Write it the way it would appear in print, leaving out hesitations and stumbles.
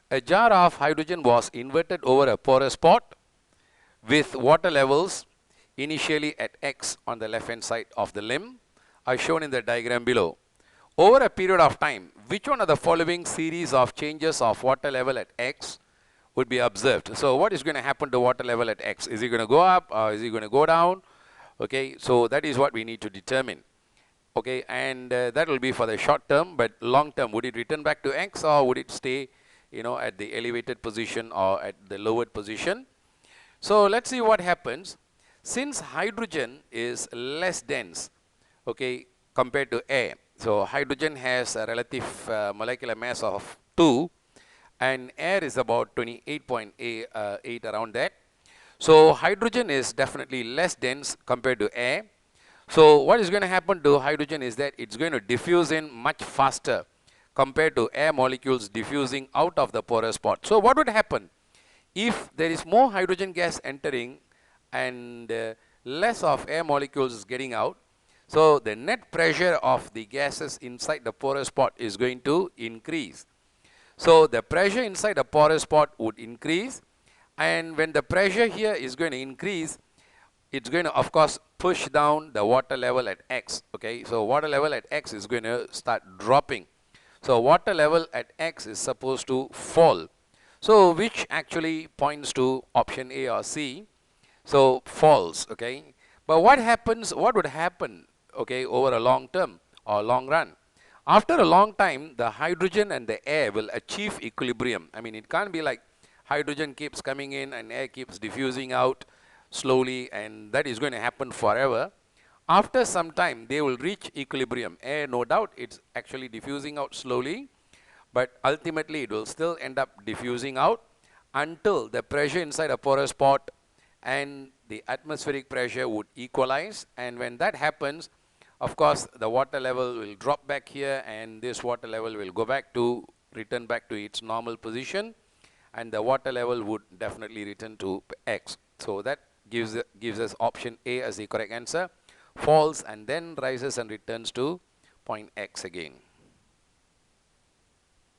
A jar of hydrogen was inverted over a porous pot with water levels initially at X on the left hand side of the limb, as shown in the diagram below. Over a period of time, which one of the following series of changes of water level at X would be observed? So what is going to happen to water level at X? Is it going to go up or is it going to go down? Okay, so that is what we need to determine. Okay, and that will be for the short term, but long term, would it return back to X or would it stay, at the elevated position or at the lowered position? So let's see what happens. Since hydrogen is less dense, okay, compared to air. So hydrogen has a relative molecular mass of 2 and air is about 28.8 around that. So hydrogen is definitely less dense compared to air. So what is going to happen to hydrogen is that it's going to diffuse in much faster compared to air molecules diffusing out of the porous pot. So what would happen? If there is more hydrogen gas entering and less of air molecules is getting out, so the net pressure of the gases inside the porous pot is going to increase. So the pressure inside the porous pot would increase, and when the pressure here is going to increase, it's going to of course push down the water level at X. Okay, so water level at X is going to start dropping. So water level at X is supposed to fall. So which actually points to option A or C. So falls. Okay, but what happens, what would happen, okay, over a long term or long run? After a long time, the hydrogen and the air will achieve equilibrium. I mean, it can't be like hydrogen keeps coming in and air keeps diffusing out slowly, and that is going to happen forever. After some time, they will reach equilibrium. Air, no doubt, it's actually diffusing out slowly, but ultimately it will still end up diffusing out until the pressure inside a porous pot and the atmospheric pressure would equalize. And when that happens, of course, the water level will drop back here, and this water level will go back to, return back to its normal position, and the water level would definitely return to X. So that gives us option A as the correct answer. Falls and then rises and returns to point X again.